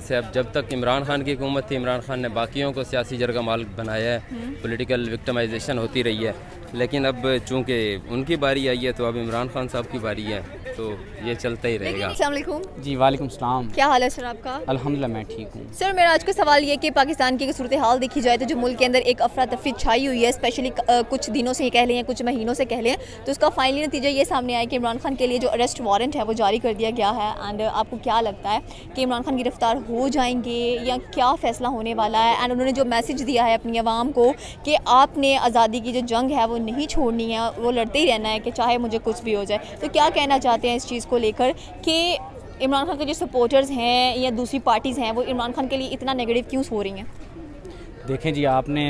से अब जब तक इमरान खान की हुकूमत थी, इमरान खान ने बाकियों को सियासी जरगा माल बनाया है, पॉलिटिकल विक्टिमाइजेशन होती रही है। लेकिन अब चूंकि उनकी बारी आई है तो अब इमरान खान साहब की बारी है, तो ये चलता ही रहेगा। अस्सलाम वालेकुम। जी वालेकुम सलाम। क्या हाल है सर आपका? अल्हम्दुलिल्लाह मैं ठीक हूँ। सर मेरा आज का सवाल ये कि पाकिस्तान की सूरत हाल देखी जाए तो जो मुल्क के अंदर एक अफरा तफरी छाई हुई है, स्पेशली कुछ दिनों से ही कह लें, कुछ महीनों से कह लें, तो उसका फाइनली नतीजा ये सामने आया कि इमरान खान के लिए जो अरेस्ट वारंट है वो जारी कर दिया गया है। एंड आपको क्या लगता है कि इमरान खान गिरफ्तार हो जाएंगे या क्या फ़ैसला होने वाला है? एंड उन्होंने जो मैसेज दिया है अपनी आवाम को कि आपने आज़ादी की जो जंग है वो नहीं छोड़नी है, वो लड़ते ही रहना है कि चाहे मुझे कुछ भी हो जाए, तो क्या कहना चाहते हैं इस चीज़ को लेकर कि इमरान खान के जो सपोर्टर्स हैं या दूसरी पार्टीज़ हैं वो इमरान खान के लिए इतना नेगेटिव क्यों हो रही हैं? देखें जी, आपने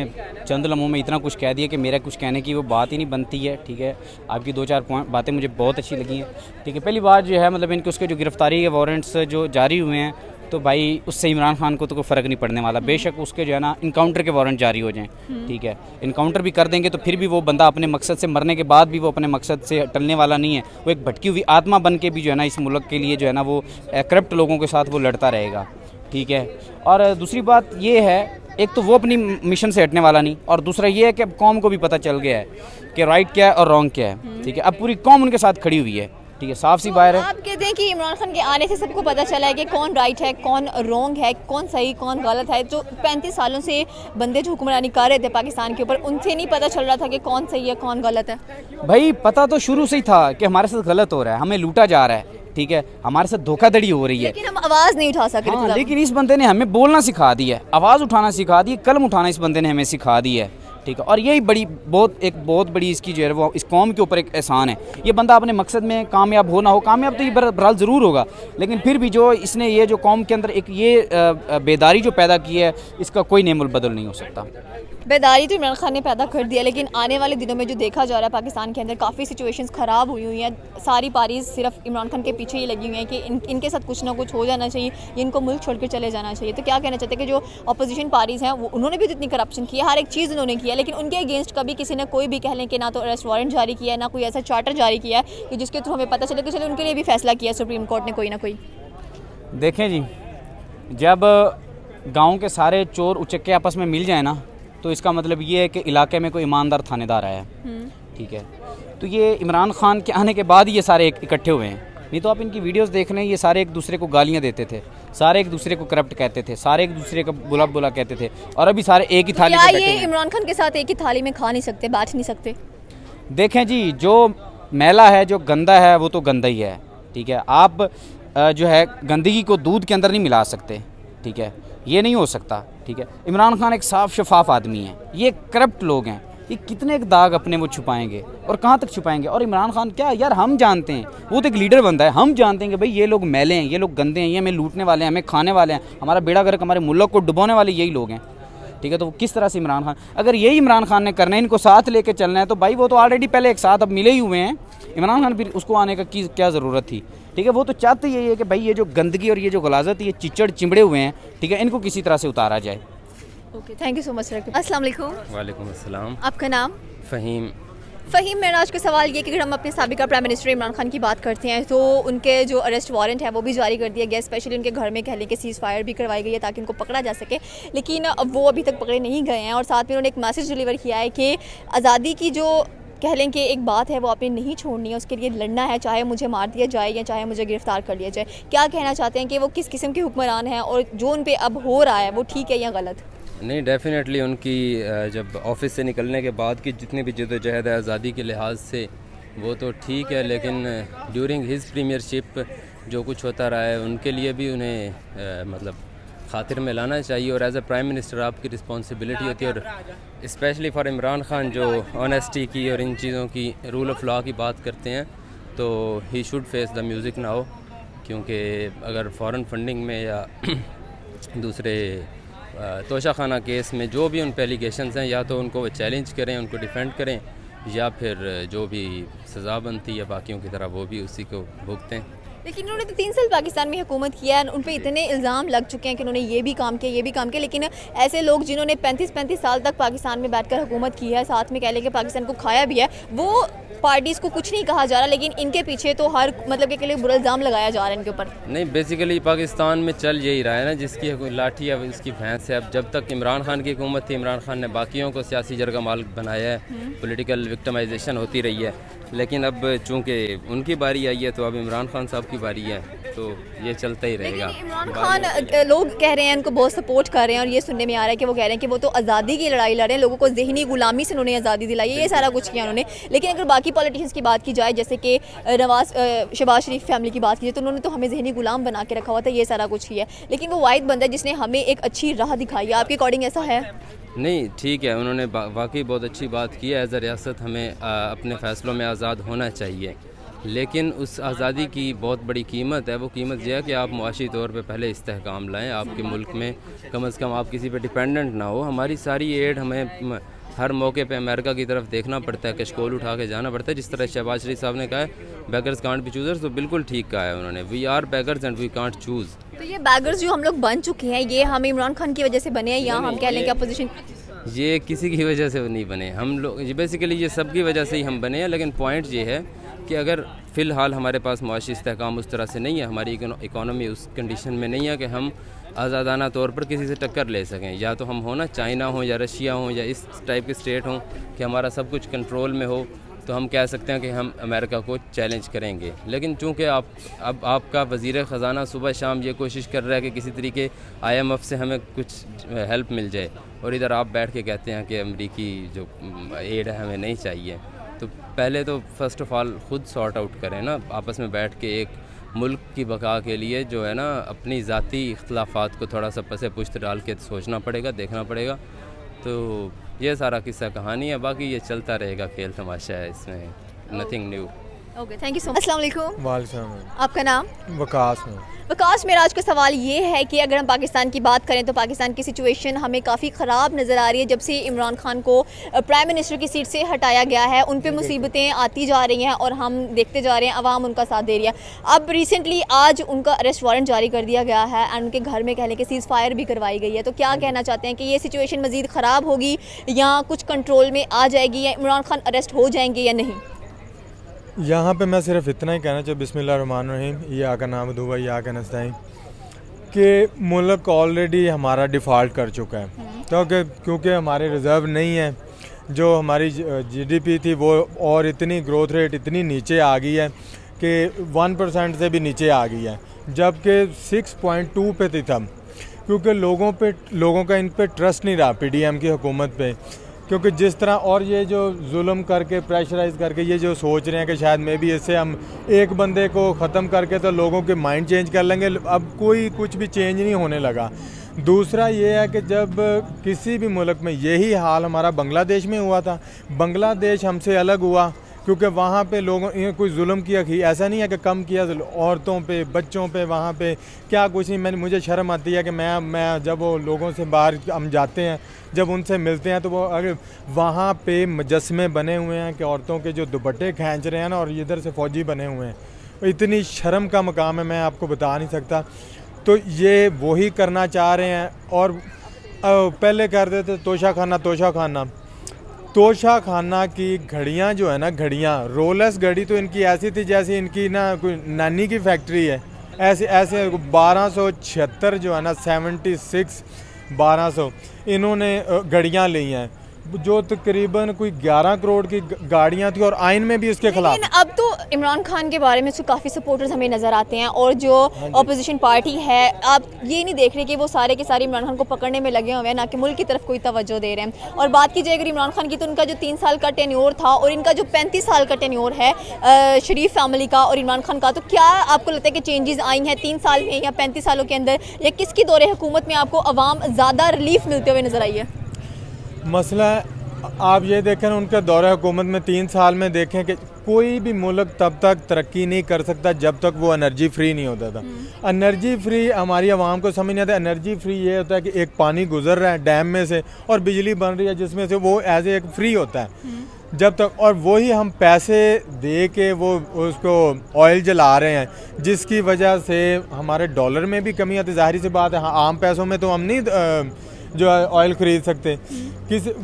चंद लम्हों में इतना कुछ कह दिया कि मेरा कुछ कहने की वो बात ही नहीं बनती है। ठीक है, आपकी दो चार बातें मुझे बहुत अच्छी लगी हैं। ठीक है, पहली बात जो है मतलब इनके उसके जो गिरफ्तारी के वारंट्स जो जारी हुए हैं तो भाई उससे इमरान खान को तो कोई फ़र्क नहीं पड़ने वाला। बेशक उसके जो है ना इनकाउंटर के वारंट जारी हो जाएं, ठीक है, इनकाउंटर भी कर देंगे तो फिर भी वो बंदा अपने मकसद से मरने के बाद भी वो अपने मकसद से टलने वाला नहीं है। वो एक भटकी हुई आत्मा बन के भी जो है ना इस मुल्क के लिए जो है ना वो करप्ट लोगों के साथ वो लड़ता रहेगा। ठीक है, और दूसरी बात ये है, एक तो वो अपनी मिशन से हटने वाला नहीं, और दूसरा ये है कि अब कौम को भी पता चल गया है कि राइट क्या है और रॉन्ग क्या है। ठीक है, अब पूरी कौम उनके साथ खड़ी हुई है। ठीक है, साफ सी बात है। आप कहते हैं कि इमरान खान के आने से सबको पता चला है कि कौन राइट है, कौन रॉन्ग है, कौन सही कौन गलत है। जो 35 सालों से बंदे जो हुक्मरानी कर रहे थे पाकिस्तान के ऊपर, उनसे नहीं पता चल रहा था कि कौन सही है कौन गलत है? भाई पता तो शुरू से ही था कि हमारे साथ गलत हो रहा है, हमें लूटा जा रहा है। ठीक है, हमारे साथ धोखाधड़ी हो रही है, लेकिन हम आवाज़ नहीं उठा सके। हाँ, लेकिन इस बंदे ने हमें बोलना सिखा दी है, आवाज़ उठाना सिखा दी है, कलम उठाना इस बंदे ने हमें सिखा दी है। ठीक है, और यही बहुत बड़ी इसकी जो है वो इस कौम के ऊपर एक एहसान है। ये बंदा अपने मकसद में कामयाब हो ना हो, कामयाब तो ये बहरहाल ज़रूर होगा, लेकिन फिर भी जो इसने ये जो कौम के अंदर एक ये बेदारी जो पैदा की है, इसका कोई नेमुल बदल नहीं हो सकता। बेदारी तो इमरान खान ने पैदा कर दिया, लेकिन आने वाले दिनों में जो देखा जा रहा है पाकिस्तान के अंदर काफ़ी सिचुएशंस ख़राब हुई हैं। सारी पार्टीज सिर्फ इमरान खान के पीछे ही लगी हुई हैं कि इनके साथ कुछ ना कुछ हो जाना चाहिए, इनको मुल्क छोड़कर चले जाना चाहिए। तो क्या कहना चाहते हैं कि जो अपोजिशन पार्टीज़ हैं वो उन्होंने भी तो इतनी करप्शन की है, हर एक चीज़ उन्होंने किया, लेकिन उनके अगेंस्ट कभी किसी ने कोई भी कह लें कि ना तो अरेस्ट वारंट जारी किया है, ना कोई ऐसा चार्टर जारी किया है कि जिसके थ्रू हमें पता चले कि चलो उनके लिए भी फैसला किया सुप्रीम कोर्ट ने कोई ना कोई। देखें जी, जब गाँव के सारे चोर उचक्के आपस में मिल जाए ना तो इसका मतलब ये है कि इलाके में कोई ईमानदार थानेदार आया है। ठीक है, तो ये इमरान खान के आने के बाद ही ये सारे इकट्ठे हुए हैं, नहीं तो आप इनकी वीडियोस देख रहे हैं, ये सारे एक दूसरे को गालियां देते थे, सारे एक दूसरे को करप्ट कहते थे, सारे एक दूसरे को बुला कहते थे, और अभी सारे एक ही थाली में बैठे हैं। इमरान खान के साथ एक ही थाली में खा नहीं सकते, बैठ नहीं सकते? देखें जी, जो मैला है, जो गंदा है, वो तो गंदा ही है। ठीक है, आप जो है गंदगी को दूध के अंदर नहीं मिला सकते। ठीक है, ये नहीं हो सकता। ठीक है, इमरान खान एक साफ शफाफ आदमी है, ये करप्ट लोग हैं, ये कितने एक दाग अपने वो छुपाएंगे और कहाँ तक छुपाएंगे? और इमरान खान क्या यार, हम जानते हैं वो तो एक लीडर बनता है, हम जानते हैं कि भाई ये लोग मैले हैं, ये लोग गंदे हैं, ये हमें लूटने वाले हैं, हमें खाने वाले हैं, हमारा बेड़ा गर्क, हमारे मुल्क को डुबोने वाले यही लोग हैं। ठीक है, तो किस तरह से इमरान खान, अगर यही इमरान खान ने करना है, इनको साथ लेके चलना है, तो भाई वो तो ऑलरेडी पहले एक साथ अब मिले ही हुए हैं। इमरान खान फिर उसको आने का की क्या ज़रूरत थी? ठीक है, वो तो चाहते यही है कि भाई ये जो गंदगी और ये जो गलाजत, ये चिचड़ चिमड़े हुए हैं, ठीक है, इनको किसी तरह से उतारा जाए। Okay, thank you so much sir. अस्सलाम वालेकुम। वालेकुम अस्सलाम। आपका नाम? फ़हीम। फ़हीम, मेरा आज का सवाल ये कि अगर हम अपने साबिका प्राइम मिनिस्टर इमरान खान की बात करते हैं तो उनके जो अरेस्ट वारंट है वो भी जारी कर दिया गया, स्पेशली उनके घर में कह लें कि सीज़ फायर भी करवाई गई है ताकि उनको पकड़ा जा सके, लेकिन अब वो अभी तक पकड़े नहीं गए हैं। और साथ में उन्होंने एक मैसेज डिलीवर किया है कि आज़ादी की जो कह लें कि एक बात है वो आपने नहीं छोड़नी है, उसके लिए लड़ना है, चाहे मुझे मार दिया जाए या चाहे मुझे गिरफ्तार कर लिया जाए। क्या कहना चाहते हैं कि वो किस किस्म के हुक्मरान हैं और जो उन पर अब हो रहा है वो ठीक है या गलत? नहीं, डेफिनेटली उनकी जब ऑफिस से निकलने के बाद की जितनी भी जदोजहद है आज़ादी के लिहाज से वो तो ठीक है, लेकिन ड्यूरिंग हिज प्रीमियरशिप जो कुछ होता रहा है उनके लिए भी उन्हें मतलब खातिर में लाना चाहिए। और एज ए प्राइम मिनिस्टर आपकी रिस्पॉन्सिबिलिटी होती है, और स्पेशली फॉर इमरान खान जो ऑनेस्टी की और इन चीज़ों की, रूल ऑफ लॉ की बात करते हैं, तो he should face the music now, क्योंकि अगर फॉरेन फंडिंग में या दूसरे तोशा खाना केस में जो भी उन पे एलिगेशंस हैं, या तो उनको वो चैलेंज करें, उनको डिफेंड करें, या फिर जो भी सज़ा बनती है बाकियों की तरह वो भी उसी को भुगतें। लेकिन उन्होंने तो 3 साल पाकिस्तान में हुकूमत किया है, उन पर इतने इल्ज़ाम लग चुके हैं कि उन्होंने ये भी काम किया, ये भी काम किया, लेकिन ऐसे लोग जिन्होंने 35 साल तक पाकिस्तान में बैठकर हुकूमत की है, साथ में कह लें कि पाकिस्तान को खाया भी है, वो पार्टीज़ को कुछ नहीं कहा जा रहा, लेकिन इनके पीछे तो हर मतलब के लिए बुरा इल्ज़ाम लगाया जा रहा है इनके ऊपर। नहीं, बेसिकली पाकिस्तान में चल यही रहा है ना, जिसकी कोई लाठी अब इसकी भैंस है। अब जब तक इमरान खान की हुकूमत थी, इमरान खान ने बाकियों को सियासी जरगा माल बनाया है, पॉलिटिकल विक्टिमाइजेशन होती रही है। लेकिन अब चूंकि उनकी बारी आई है तो अब इमरान खान साहब की बारी है, तो ये चलता ही रहेगा। लेकिन इमरान खान लोग कह रहे हैं, उनको बहुत सपोर्ट कर रहे हैं, और ये सुनने में आ रहा है कि वो कह रहे हैं कि वो तो आज़ादी की लड़ाई लड़ रहे हैं, लोगों को ज़हनी गुलामी से उन्होंने आज़ादी दिलाई है, ये सारा कुछ किया उन्होंने। लेकिन अगर बाकी पॉलिटिशियंस की बात की जाए, जैसे कि शहबाज शरीफ फैमिली की बात की जाए, तो उन्होंने तो हमें ज़हनी गुलाम बना के रखा हुआ था, ये सारा कुछ किया है। लेकिन वो वाहिद बंदा है जिसने हमें एक अच्छी राह दिखाई है। आपके अकॉर्डिंग ऐसा है? नहीं, ठीक है, उन्होंने वाकई बहुत अच्छी बात की है। एज़ अ रियासत हमें अपने फ़ैसलों में आज़ाद होना चाहिए, लेकिन उस आज़ादी की बहुत बड़ी कीमत है। वो कीमत यह है कि आप मुआशी तौर पे पहले इस्तेहकाम लाएं, आपके मुल्क में कम से कम आप किसी पे डिपेंडेंट ना हो। हमारी सारी एड हमें हर मौके पे अमेरिका की तरफ देखना पड़ता है, कशकोल उठा के जाना पड़ता है। जिस तरह शहबाज शरीफ साहब ने कहा है बेगर्स कांट बी चूज़र्स, तो बिल्कुल ठीक कहा है उन्होंने। We are beggars and we can't choose. तो ये बैगर्स जो हम लोग बन चुके हैं, ये हम इमरान खान की वजह से बने हैं, या हम कह लें कि अपोजिशन? ये किसी की वजह से नहीं बने हम लोग, बेसिकली ये सब की वजह से ही हम बने हैं। लेकिन पॉइंट ये है कि अगर फ़िलहाल हमारे पास मुआशी इस्तेहकाम उस तरह से नहीं है, हमारी इकॉनमी उस कंडीशन में नहीं है कि हम आज़ादाना तौर पर किसी से टक्कर ले सकें। या तो हम हो ना, चाइना हो या रशिया हो या इस टाइप के स्टेट हों कि हमारा सब कुछ कंट्रोल में हो, तो हम कह सकते हैं कि हम अमेरिका को चैलेंज करेंगे। लेकिन चूंकि अब आपका वज़ीर ख़जाना सुबह शाम ये कोशिश कर रहा है कि किसी तरीके IMF से हमें कुछ हेल्प मिल जाए, और इधर आप बैठ के कहते हैं कि अमरीकी जो एड है हमें नहीं चाहिए। तो पहले तो फ़र्स्ट ऑफ़ ऑल ख़ुद सॉर्ट आउट करें ना, आपस में बैठ के एक मुल्क की बका के लिए जो है ना, अपनी ज़ाती इख्तलाफात को थोड़ा सा पसे पुश्त डाल के सोचना पड़ेगा, देखना पड़ेगा। तो ये सारा किस्सा कहानी है, बाकी ये चलता रहेगा, खेल तमाशा है, इसमें nothing new. Okay, thank you so much. अस्सलाम वालेकुम। वालेकुम। आपका नाम? वकास में। वकास, मेरा आज का सवाल ये है कि अगर हम पाकिस्तान की बात करें तो पाकिस्तान की सिचुएशन हमें काफ़ी ख़राब नज़र आ रही है। जब से इमरान खान को प्राइम मिनिस्टर की सीट से हटाया गया है, उन पे मुसीबतें आती जा रही हैं और हम देखते जा रहे हैं अवाम उनका साथ दे रही है। अब रिसेंटली आज उनका अरेस्ट वारंट जारी कर दिया गया है एंड उनके घर में कहने के सीज़ फायर भी करवाई गई है। तो क्या कहना चाहते हैं कि ये सिचुएशन मज़ीद ख़राब होगी या कुछ कंट्रोल में आ जाएगी, या इमरान खान अरेस्ट हो जाएंगे या नहीं? यहाँ पे मैं सिर्फ इतना ही कहना चाहिए, बिस्मिल्लाहिर्रहमानिर्रहीम, या का नाम दुआ या का नस्ताइन, कि मुल्क ऑलरेडी हमारा डिफ़ॉल्ट कर चुका है। तो क्योंकि हमारे रिज़र्व नहीं है, जो हमारी GDP थी वो और इतनी ग्रोथ रेट इतनी नीचे आ गई है कि 1% से भी नीचे आ गई है, जबकि 6.2 पे थी तब। क्योंकि लोगों का इन पे ट्रस्ट नहीं रहा PDM की हुकूमत पे, क्योंकि जिस तरह और ये जो जुल्म करके प्रेशराइज करके ये जो सोच रहे हैं कि शायद मे भी इससे हम एक बंदे को ख़त्म करके तो लोगों के माइंड चेंज कर लेंगे, अब कोई कुछ भी चेंज नहीं होने लगा। दूसरा ये है कि जब किसी भी मुल्क में यही हाल हमारा बांग्लादेश में हुआ था, बांग्लादेश हमसे अलग हुआ क्योंकि वहाँ पे लोगों ने कोई जुल्म किया, ऐसा नहीं है कि कम किया, औरतों पे, बच्चों पे, वहाँ पे क्या कुछ नहीं। मुझे शर्म आती है कि मैं जब वो लोगों से बाहर हम जाते हैं, जब उनसे मिलते हैं, तो वो अगर वहाँ पे मुजस्मे बने हुए हैं कि औरतों के जो दुपट्टे खींच रहे हैं ना, और इधर से फ़ौजी बने हुए हैं, इतनी शर्म का मकाम है, मैं आपको बता नहीं सकता। तो ये वही करना चाह रहे हैं। और पहले करते थे तोशा खाना की घड़ियाँ जो है ना, घड़ियाँ रोलेक्स घड़ी तो इनकी ऐसी थी जैसे इनकी ना कोई नानी की फैक्ट्री है। ऐसे 1276 जो है ना, 76 1200 इन्होंने घड़ियाँ ली हैं, जो तकरीबन कोई 11 करोड़ की गाड़ियाँ थी, और आइन में भी इसके खिलाफ। लेकिन अब तो इमरान खान के बारे में तो काफ़ी सपोर्टर्स हमें नज़र आते हैं, और जो अपोजिशन पार्टी है, आप ये नहीं देख रहे कि वो सारे के सारे इमरान खान को पकड़ने में लगे हुए हैं, ना कि मुल्क की तरफ कोई तवज्जो दे रहे हैं। और बात की जाए अगर इमरान खान की, तो उनका जो 3 साल का टेन्योर था और इनका जो 35 साल का टेन्योर है शरीफ फैमिली का और इमरान खान का, तो क्या आपको लगता है कि चेंजेस आई हैं 3 साल में या 35 सालों के अंदर, या किसकी दौरे हुकूमत में आपको अवाम ज़्यादा रिलीफ मिलते हुए नज़र आई है? मसला आप ये देखें ना, उनके दौरे हुकूमत में 3 साल में देखें कि कोई भी मुल्क तब तक तरक्की नहीं कर सकता जब तक वो एनर्जी फ्री नहीं होता था। एनर्जी फ्री हमारी आवाम को समझ नहीं आता। एनर्जी फ्री ये होता है कि एक पानी गुजर रहा है डैम में से और बिजली बन रही है, जिसमें से वो एज एक फ्री होता है जब तक, और वही हम पैसे दे के वो उसको ऑयल जला रहे हैं, जिसकी वजह से हमारे डॉलर में भी कमी आती है। ज़ाहिर सी बात है, हाँ, आम पैसों में तो हम नहीं जो ऑयल ख़रीद सकते।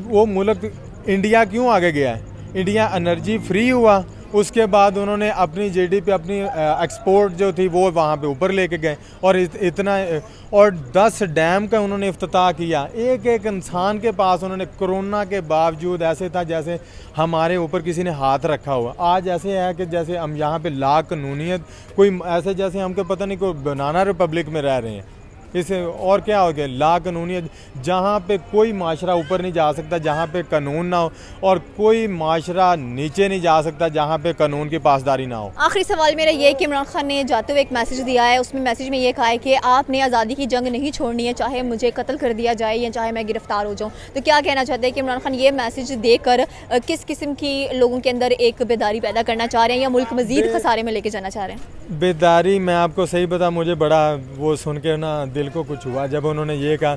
वो मुल्क इंडिया क्यों आगे गया है? इंडिया एनर्जी फ्री हुआ, उसके बाद उन्होंने अपनी जीडीपी, अपनी एक्सपोर्ट जो थी वो वहाँ पे ऊपर लेके गए, और इतना, और 10 डैम का उन्होंने इफ्तिताह किया। एक एक इंसान के पास उन्होंने कोरोना के बावजूद ऐसे था जैसे हमारे ऊपर किसी ने हाथ रखा हुआ। आज ऐसे है कि जैसे हम यहाँ पे ला कानूनियत, कोई ऐसे जैसे हमको पता नहीं कोई बनाना रिपब्लिक में रह रहे हैं। इसे और क्या हो गया, ला कानूनियत, जहाँ पे कोई माशरा ऊपर नहीं जा सकता जहाँ पे कानून ना हो, और कोई माशरा नीचे नहीं जा सकता जहाँ पे कानून की पासदारी ना हो। आखिरी सवाल मेरा ये है कि इमरान खान ने जाते हुए एक मैसेज दिया है, उसमें मैसेज में ये कहा है कि आपने आज़ादी की जंग नहीं छोड़नी है, चाहे मुझे कत्ल कर दिया जाए या चाहे मैं गिरफ्तार हो जाऊँ। तो क्या कहना चाहते हैं कि इमरान खान ये मैसेज देकर किस किस्म की लोगों के अंदर एक बेदारी पैदा करना चाह रहे हैं या मुल्क मज़ीद खसारे में लेके जाना चाह रहे हैं? बेदारी, मैं आपको सही बता, मुझे बड़ा वो सुन के ना दिल को कुछ हुआ जब उन्होंने ये कहा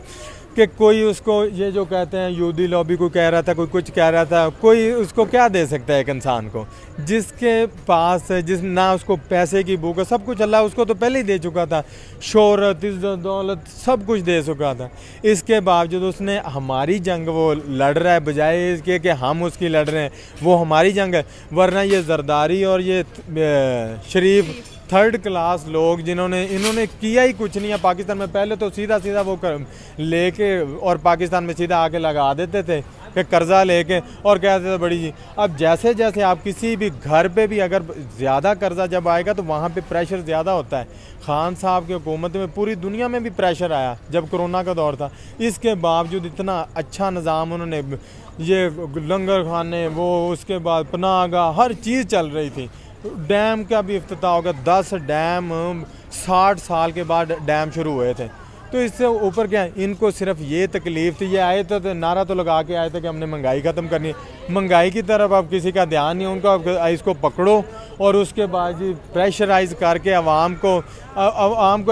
कि कोई उसको, ये जो कहते हैं यहूदी लॉबी को कह रहा था, कोई कुछ कह रहा था, कोई उसको क्या दे सकता है एक इंसान को जिसके पास जिस ना उसको पैसे की भूख है, सब कुछ अल्लाह उसको तो पहले ही दे चुका था, शोहरत, इज्जत, दौलत, सब कुछ दे चुका था। इसके बावजूद उसने हमारी जंग वो लड़ रहा है, बजाय इसके कि हम उसकी लड़ रहे हैं, वो हमारी जंग है। वरना ये जरदारी और ये शरीफ थर्ड क्लास लोग इन्होंने किया ही कुछ नहीं है पाकिस्तान में। पहले तो सीधा सीधा वो लेके और पाकिस्तान में सीधा आके लगा देते थे कि कर्जा लेके, और कहते थे बड़ी जी। अब जैसे जैसे आप किसी भी घर पे भी अगर ज़्यादा कर्जा जब आएगा तो वहाँ पे प्रेशर ज़्यादा होता है। खान साहब की हुकूमत में पूरी दुनिया में भी प्रेशर आया जब कोरोना का दौर था, इसके बावजूद इतना अच्छा निज़ाम उन्होंने, ये लंगर खाने, वो उसके बाद पनाहगाह, हर चीज़ चल रही थी। डैम का भी इफ्तिताह होगा, 10 डैम 60 साल के बाद डैम शुरू हुए थे। तो इससे ऊपर क्या है, इनको सिर्फ ये तकलीफ थी। ये आए तो नारा तो लगा के आए थे कि हमने महंगाई ख़त्म करनी है। महंगाई की तरफ अब किसी का ध्यान नहीं, उनका इसको पकड़ो और उसके बाद प्रेशराइज करके आवाम को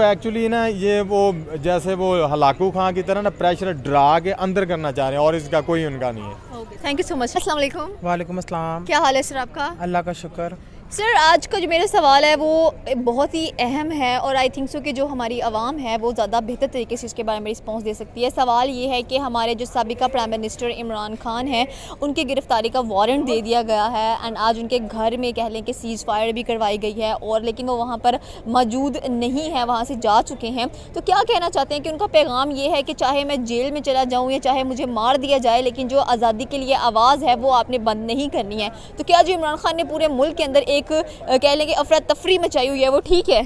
एक्चुअली ना ये वो जैसे वो हलाकू खां की तरह ना प्रेशर डरा के अंदर करना चाह रहे हैं, और इसका कोई उनका नहीं है। Thank you so much. अस्सलाम वालेकुम। वालेकुम अस्सलाम। क्या हाल है सर आपका? अल्लाह का शुक्र। सर, आज का जो मेरा सवाल है वो बहुत ही अहम है और आई थिंक सो कि जो हमारी आवाम है वो ज़्यादा बेहतर तरीके से इसके बारे में रिस्पॉन्स दे सकती है। सवाल ये है कि हमारे जो साबिका प्राइम मिनिस्टर इमरान खान हैं, उनकी गिरफ़्तारी का वारंट दे दिया गया है एंड आज उनके घर में कह लें कि सीज़ फायर भी करवाई गई है, और लेकिन वो वहाँ पर मौजूद नहीं है, वहाँ से जा चुके हैं। तो क्या कहना चाहते हैं कि उनका पैगाम ये है कि चाहे मैं जेल में चला जाऊँ या चाहे मुझे मार दिया जाए, लेकिन जो आज़ादी के लिए आवाज़ है वो आपने बंद नहीं करनी है। तो क्या जो इमरान खान ने पूरे मुल्क के अंदर एक लेकिन अफरा तफरी मचाई हुई है वो ठीक है?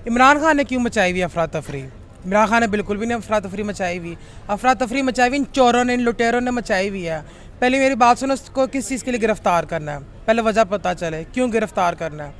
इमरान खान ने क्यों मचाई हुई अफरा तफरी? इमरान खान ने बिल्कुल भी नहीं अफरा तफरी मचाई हुई। अफरा तफरी मचाई हुई इन चोरों ने, इन लुटेरों ने मचाई हुई है। पहले मेरी बात सुनो, उसको किस चीज़ के लिए गिरफ्तार करना है, पहले वजह पता चले क्यों गिरफ्तार करना है।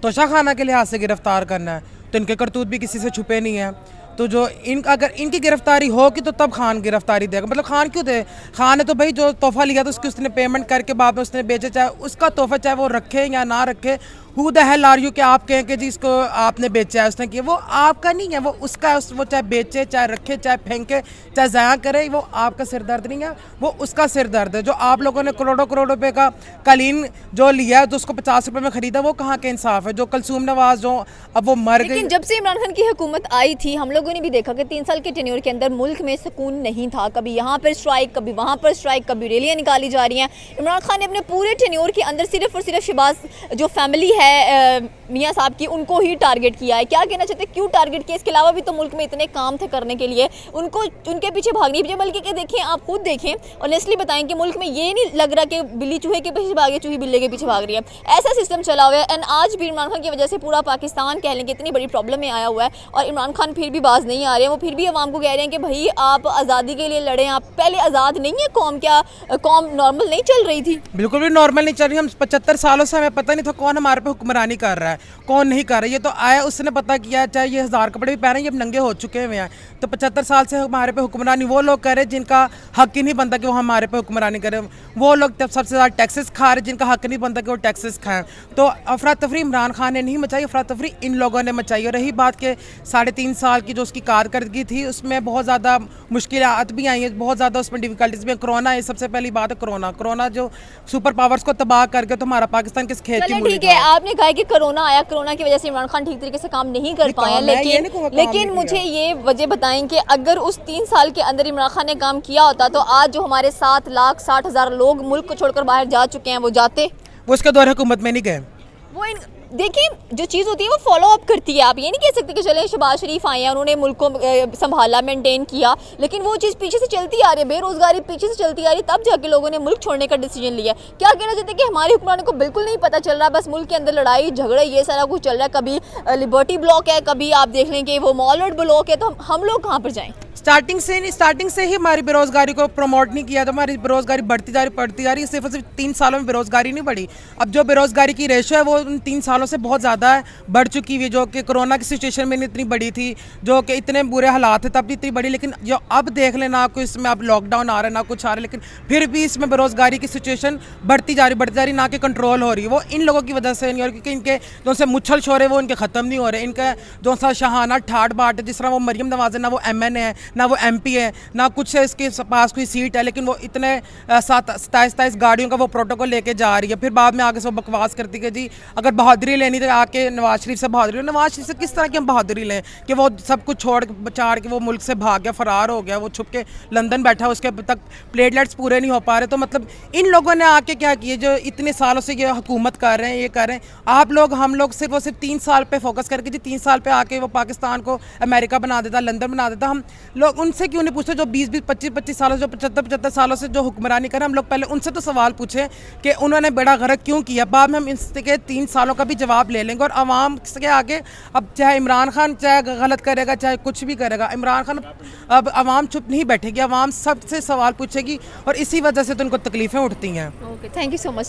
तोशा खाना के लिहाज से गिरफ्तार करना है तो इनके करतूत भी किसी से छुपे नहीं है। तो जो अगर इनकी गिरफ्तारी होगी तो तब खान गिरफ्तारी देगा। मतलब खान क्यों दे? खान ने तो भाई जो तोहफा लिया था उसकी उसने पेमेंट करके बाद में उसने बेचे, चाहे उसका तोहफा चाहे वो रखे या ना रखे, who the hell are you कि आप कहें कि जी इसको आपने बेचा है, उसने किया, वो आपका नहीं है, वो उसका है। वो चाहे बेचे, चाहे रखे, चाहे फेंके, चाहे ज़ाया करे, वो आपका सिर दर्द नहीं है, वो उसका सिर दर्द है। जो आप लोगों ने करोड़ों करोड़ रुपए का कालीन जो लिया है, जो उसको 50 रुपए में खरीदा, वो कहाँ के इंसाफ है? जो कलसूम नवाज जो अब वो मर गई। लेकिन जब से इमरान खान की हुकूमत आई थी, हम लोगों ने भी देखा कि 3 साल के टेन्योर के अंदर मुल्क में सुकून नहीं था। कभी यहाँ पर स्ट्राइक, कभी वहाँ पर स्ट्राइक, कभी रैलियाँ निकाली जा रही हैं। इमरान खान ने अपने पूरे टेन्योर के अंदर सिर्फ और सिर्फ शहबाज जो फैमिली है मियाँ साहब की, उनको ही टारगेट किया है। क्या कहना चाहते हैं, क्यों टारगेट किया? इसके अलावा भी तो मुल्क में इतने काम थे करने के लिए, उनको उनके पीछे भागनी चाहिए। बल्कि कि देखें, आप खुद देखें और नेस्टली बताएं कि मुल्क में ये नहीं लग रहा कि बिल्ली चूहे के पीछे भागे, चूही बिल्ले के पीछे भाग रही है। ऐसा सिस्टम चला हुआ है एंड आज भी इमरान खान की वजह से पूरा पाकिस्तान कह लें कि इतनी बड़ी प्रॉब्लम में आया हुआ है, और इमरान खान फिर भी बाज नहीं आ रहे हैं। वो फिर भी अवाम को कह रहे हैं कि भाई आप आज़ादी के लिए लड़ें, आप पहले आज़ाद नहीं है कौम। क्या कौम नॉर्मल नहीं चल रही थी? बिल्कुल भी नॉर्मल नहीं चल रही। हम 75 सालों से हमें पता नहीं था कौन हमारे पे हुक्मरानी कर रहा है, कौन नहीं कर रहा है। ये तो आया, उसने पता किया, चाहे ये 1000 कपड़े भी पहने, ये नंगे हो चुके हुए हैं। तो 75 साल से हमारे पे हुक्मरानी वो लोग कर रहे हैं जिनका हक ही नहीं बनता कि वो हमारे पे हुक्मरानी करें। वो लोग तब सबसे ज़्यादा टैक्सेस खा रहे जिनका हक नहीं बनता कि वो टैक्सेस खाएं। तो अफरा तफरी इमरान खान ने नहीं मचाई, अफरा तफरी इन लोगों ने मचाई। और रही बात के 3.5 साल की जो उसकी कारकर्दगी थी, उसमें बहुत ज़्यादा मुश्किलात भी आई हैं, बहुत ज़्यादा उसमें डिफ़िकल्टीज भी। कोरोना सबसे पहली बात है, कोरोना जो सुपर पावर्स को तबाह करके तो हमारा पाकिस्तान किस खेत की मूली ठीक है। आप आपने कहा है कि कोरोना आया, कोरोना की वजह से इमरान खान ठीक तरीके से काम नहीं कर पाया, लेकिन मुझे ये वजह बताएं कि अगर उस 3 साल के अंदर इमरान खान ने काम किया होता तो आज जो हमारे 7,60,000 लोग मुल्क को छोड़कर बाहर जा चुके हैं वो जाते? वो उसके दौर हुकूमत में नहीं गए। वो देखिए जो चीज़ होती है वो फॉलो अप करती है। आप ये नहीं कह सकते कि चले शहबाज शरीफ आए हैं, उन्होंने मुल्क को संभाला, मेंटेन किया, लेकिन वो चीज़ पीछे से चलती आ रही है, बेरोजगारी पीछे से चलती आ रही है, तब जाके लोगों ने मुल्क छोड़ने का डिसीजन लिया। क्या कहना चाहते हैं कि हमारे हुक्मरानों को बिल्कुल नहीं पता चल रहा, बस मुल्क के अंदर लड़ाई झगड़ा ये सारा कुछ चल रहा है, कभी लिबर्टी ब्लॉक है, कभी आप देख लें कि वो मॉल रोड ब्लॉक है, तो हम लोग कहाँ पर जाएँ? स्टार्टिंग से ही हमारी बेरोजगारी को प्रमोट नहीं किया, तो हमारी बेरोजगारी बढ़ती जा रही। सिर्फ 3 सालों में बेरोजगारी नहीं बढ़ी। अब जो बेरोजगारी की रेशो है वो उन 3 सालों से बहुत ज़्यादा है, बढ़ चुकी हुई है, जो कि कोरोना की सिचुएशन में इतनी बड़ी थी, जो कि इतने बुरे हालात थे तब भी इतनी बड़ी, लेकिन जो अब देख लें ना कोई इसमें अब लॉकडाउन आ रहा है ना कुछ आ रहा है, लेकिन फिर भी इसमें बेरोजगारी की सिचुएशन बढ़ती जा रही, ना कि कंट्रोल हो रही है। वो इन लोगों की वजह से नहीं हो रही, क्योंकि इनके जो से मुच्छल शोर है वो इनके ख़त्म नहीं हो रहे। इनका जो सा शहाना ठाट बाट है, जिस तरह वो मरियम नवाज़ है, ना वो MN है ना वो MP है ना कुछ है, इसके पास कोई सीट है, लेकिन वो इतने 27 गाड़ियों का वो प्रोटोकॉल लेके जा रही है। फिर बाद में आगे से वो बकवास करती है जी अगर बहादुरी लेनी तो आके नवाज शरीफ से बहादुरी। नवाज शरीफ से किस तरह की हम बहादुरी लें कि वो सब कुछ छोड़ बचाड़ के वो मुल्क से भाग गया, फरार हो गया, वो छुप के लंदन बैठा, उसके अब तक प्लेटलेट्स पूरे नहीं हो पा रहे। तो मतलब इन लोगों ने आके क्या किए, जो इतने सालों से ये हुकूमत कर रहे हैं, ये कर रहे हैं, आप लोग हम लोग सिर्फ 3 साल पे फोकस करके जी 3 साल पे आके वो पाकिस्तान को अमेरिका बना देता, लंदन बना देता। हम लोग उनसे क्यों नहीं पूछते जो 20-20, 25-25 सालों, जो 75-75 सालों से जो हुक्मरानी कर, हम लोग पहले उनसे तो सवाल पूछे कि उन्होंने बड़ा गलत क्यों किया। बाद में हम इसके 3 सालों का भी जवाब ले लेंगे। और आवाम के आगे अब चाहे इमरान खान चाहे गलत करेगा चाहे कुछ भी करेगा, इमरान खान अब आवाम चुप नहीं बैठेगी, आवाम सबसे सवाल पूछेगी और इसी वजह से तो उनको तकलीफ़ें उठती हैं। Okay, thank you so much.